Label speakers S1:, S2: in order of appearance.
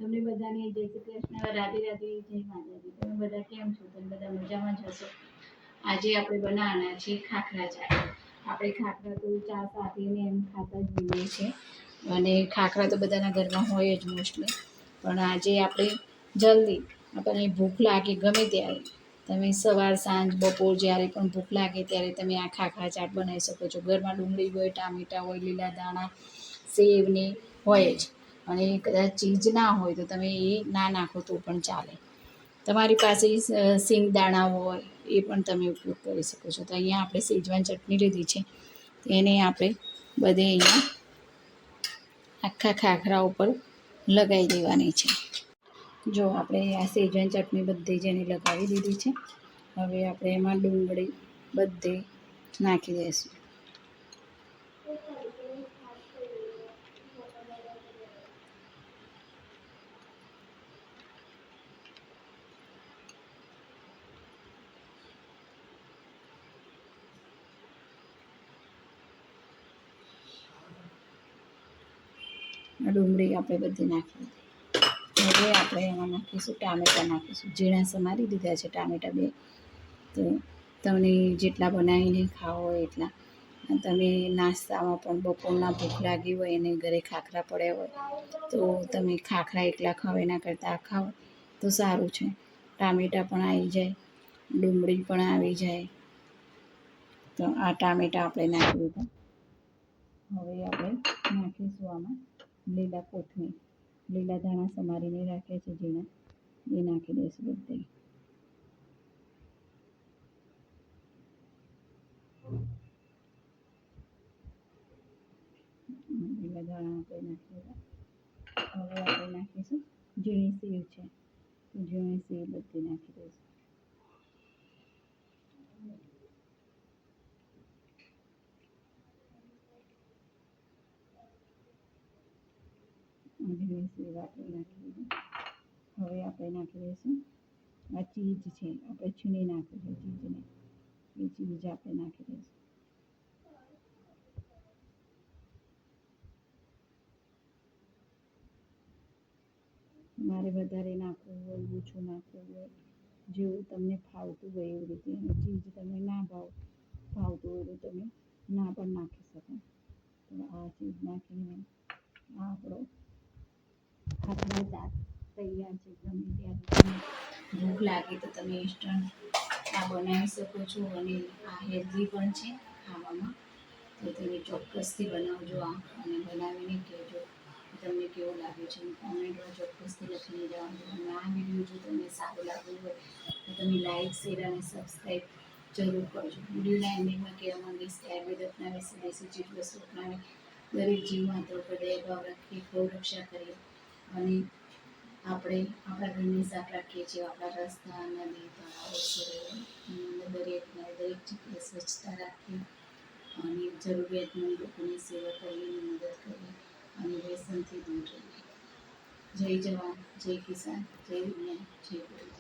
S1: તમને બધાને જય શ્રી કૃષ્ણ, રાધે રાધે, જય માતાજી. તમે બધા કેમ છો? તમે બધા મજામાં જ હશો. આજે આપણે બનાવવાના છીએ ખાખરા ચાટ. આપણે ખાખરા તો ચા સાથેને એમ ખાતા જ હોઈએ છીએ અને ખાખરા તો બધાના ઘરમાં હોય જ મોસ્ટલી. પણ આજે આપણે જલ્દી આપણને ભૂખ લાગે ગમે ત્યારે તમે સવાર સાંજ બપોર જ્યારે પણ ભૂખ લાગે ત્યારે તમે આ ખાખરા ચાટ બનાવી શકો છો. ઘરમાં ડુંગળી હોય, ટામેટાં હોય, લીલા ધાણા, સેવને હોય જ. અને કદાચ ચીજ ના હોય તો તમે એ ના નાખો તો પણ ચાલે. તમારી પાસે સિંગદાણા હોય એ પણ તમે ઉપયોગ કરી શકો છો. તો અહીંયા આપણે સેજવાન ચટણી લીધી છે, એને આપણે બધે અહીંયા આખા ખાખરા ઉપર લગાવી દેવાની છે. જો આપણે આ સેજવાન ચટણી બધી જેને લગાવી દીધી છે. હવે આપણે એમાં ડુંગળી બધે નાખી દઈશું. ડુંગળી આપણે બધી નાખી દીધી. હવે આપણે એમાં નાખીશું ટામેટાં નાખીશું. ઝીણા સમારી દીધા છે ટામેટાં 2. તો તમને જેટલા બનાવીને ખાવા હોય એટલા. તમે નાસ્તામાં પણ બપોરના ભૂખ લાગી હોય અને ઘરે ખાખરા પડ્યા હોય તો તમે ખાખરા એકલા ખાઓ એના કરતાં આ ખાઓ તો સારું છે. ટામેટાં પણ આવી જાય, ડુંગળી પણ આવી જાય. તો આ ટામેટાં આપણે નાખી દીધા. હવે આપણે નાખીશું આમાં લીલા કોથમીર, લીલા ધાણા સમારીને રાખ્યા છે ઝીણા, એ નાખી દઈશું બધે. લીલા ધાણા આપણે નાખી દીધા. હવે આપણે નાખીશું ઝીણી સેવ છે, તો ઝીણી સેવ બધી નાખી દઈશું. ઝીણી સેવ આપણે નાખી દીધી. હવે આપણે નાખી દઈશું આ ચીઝ છે, આપણે છીણી નાખ્યું છે ચીઝને, એ ચીઝ આપણે નાખી દઈશું. તમારે વધારે નાખવું હોય, ઓછું નાખવું હોય, જેવું તમને ફાવતું હોય એવી રીતે. અને ચીઝ તમને ના ભાવતું હોય તો તમે ના પણ નાખી શકો. તો આ ચીઝ નાખીને આ આપણો ખાખરા ચાટ તૈયાર છે. ગમે ત્યારે તમને ભૂખ લાગે તો તમે ઇન્સ્ટન્ટ આ બનાવી શકો છો અને આ હેલ્ધી પણ છે ખાવામાં. તો તમે ચોક્કસથી બનાવજો આ અને બનાવીને કહેજો તમને કેવો લાગે છે. કોમેન્ટમાં ચોક્કસથી લખીને જવાનું. અને આ વિડીયો જો તમને સારો લાગ્યો હોય તો તમે લાઈક, શેર અને સબસ્ક્રાઈબ જરૂર કરજો. વિડીયોના એન્ડિંગમાં કહેવા માંગીશ કે આયુર્વેદ વિશે દેશી ચીજ વસ્તુ અપનાવી દરેક જીવ માત્ર પર દયાભાવ રાખીએ, ગૌ રક્ષા કરીએ અને આપણે આપણા ઘરની સાફ રાખીએ છીએ. આપણા રસ્તા, નદી, તળાવો, સરોવર, દરેકને દરેક જગ્યાએ સ્વચ્છતા રાખીએ અને જરૂરિયાતમંદ લોકોની સેવા કરીએ અને મદદ કરીએ અને વ્યસનથી દૂર રહીએ. જય જવાન, જય કિસાન, જય વિજ્ઞાન, જય ગુરુ.